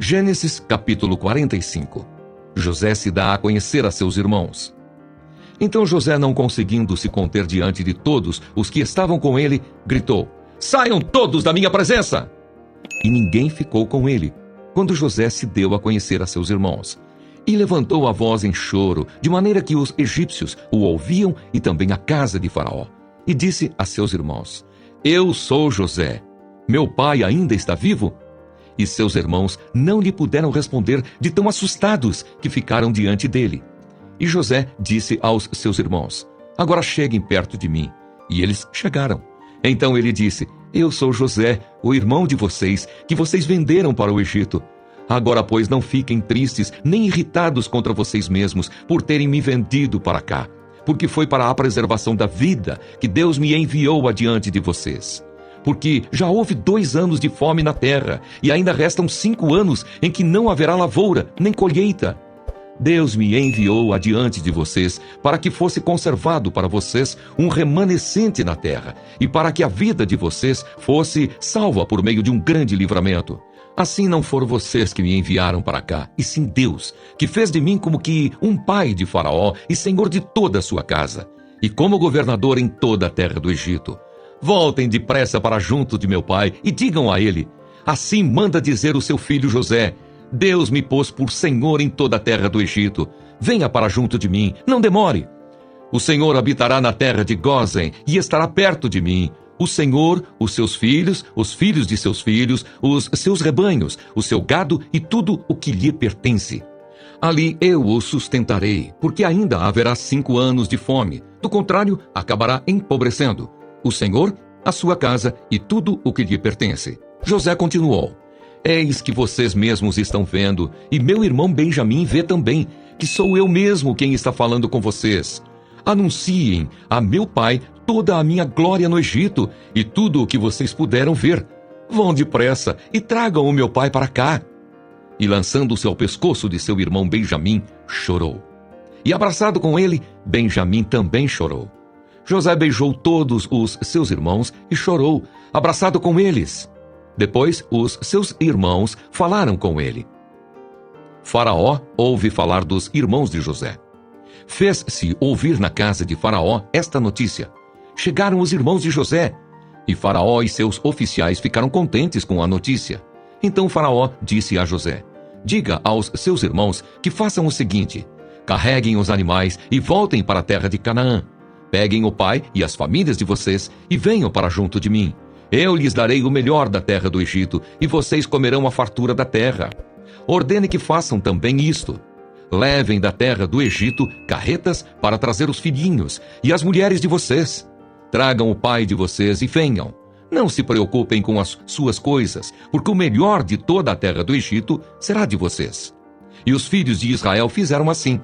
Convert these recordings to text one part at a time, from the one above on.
Gênesis capítulo 45. José se dá a conhecer a seus irmãos. Então José, não conseguindo se conter diante de todos os que estavam com ele, gritou: "Saiam todos da minha presença!" E ninguém ficou com ele, quando José se deu a conhecer a seus irmãos. E levantou a voz em choro, de maneira que os egípcios o ouviam e também a casa de Faraó. E disse a seus irmãos: "Eu sou José. Meu pai ainda está vivo?" E seus irmãos não lhe puderam responder, de tão assustados que ficaram diante dele. E José disse aos seus irmãos: "Agora cheguem perto de mim." E eles chegaram. Então ele disse: "Eu sou José, o irmão de vocês, que vocês venderam para o Egito. Agora, pois, não fiquem tristes, nem irritados contra vocês mesmos, por terem me vendido para cá, porque foi para a preservação da vida que Deus me enviou adiante de vocês. Porque já houve 2 anos de fome na terra, e ainda restam 5 anos em que não haverá lavoura, nem colheita. Deus me enviou adiante de vocês para que fosse conservado para vocês um remanescente na terra, e para que a vida de vocês fosse salva por meio de um grande livramento. Assim não foram vocês que me enviaram para cá, e sim Deus, que fez de mim como que um pai de Faraó e senhor de toda a sua casa, e como governador em toda a terra do Egito. Voltem depressa para junto de meu pai e digam a ele: assim manda dizer o seu filho José: Deus me pôs por senhor em toda a terra do Egito. Venha para junto de mim, não demore. O Senhor habitará na terra de Gósen e estará perto de mim. O Senhor, os seus filhos, os filhos de seus filhos, os seus rebanhos, o seu gado e tudo o que lhe pertence. Ali eu o sustentarei, porque ainda haverá 5 anos de fome. Do contrário, acabará empobrecendo o Senhor, a sua casa e tudo o que lhe pertence. José continuou: eis que vocês mesmos estão vendo, e meu irmão Benjamim vê também, que sou eu mesmo quem está falando com vocês. Anunciem a meu pai toda a minha glória no Egito, e tudo o que vocês puderam ver. Vão depressa e tragam o meu pai para cá. E lançando-se ao pescoço de seu irmão Benjamim, chorou. E abraçado com ele, Benjamim também chorou. José beijou todos os seus irmãos e chorou, abraçado com eles. Depois, os seus irmãos falaram com ele. Faraó ouve falar dos irmãos de José. Fez-se ouvir na casa de Faraó esta notícia: chegaram os irmãos de José. E Faraó e seus oficiais ficaram contentes com a notícia. Então Faraó disse a José: diga aos seus irmãos que façam o seguinte: carreguem os animais e voltem para a terra de Canaã. Peguem o pai e as famílias de vocês e venham para junto de mim. Eu lhes darei o melhor da terra do Egito, e vocês comerão a fartura da terra. Ordene que façam também isto: levem da terra do Egito carretas para trazer os filhinhos e as mulheres de vocês. Tragam o pai de vocês e venham. Não se preocupem com as suas coisas, porque o melhor de toda a terra do Egito será de vocês. E os filhos de Israel fizeram assim.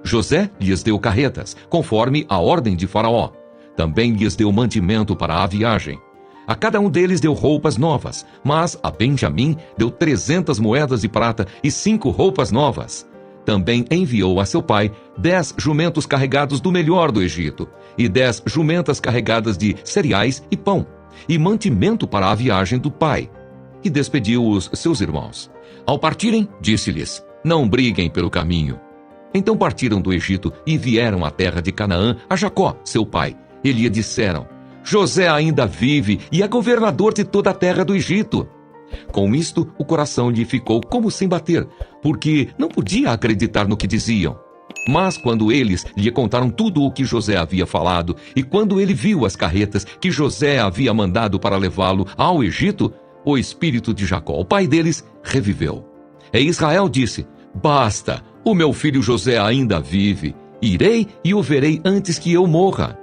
José lhes deu carretas, conforme a ordem de Faraó. Também lhes deu mantimento para a viagem. A cada um deles deu roupas novas, mas a Benjamim deu 300 moedas de prata e 5 roupas novas. Também enviou a seu pai 10 jumentos carregados do melhor do Egito, e 10 jumentas carregadas de cereais e pão, e mantimento para a viagem do pai. E despediu os seus irmãos. Ao partirem, disse-lhes: não briguem pelo caminho. Então partiram do Egito e vieram à terra de Canaã a Jacó, seu pai. E lhe disseram: José ainda vive e é governador de toda a terra do Egito. Com isto, o coração lhe ficou como sem bater, porque não podia acreditar no que diziam. Mas quando eles lhe contaram tudo o que José havia falado, e quando ele viu as carretas que José havia mandado para levá-lo ao Egito, o espírito de Jacó, o pai deles, reviveu. E Israel disse: basta, o meu filho José ainda vive. Irei e o verei antes que eu morra.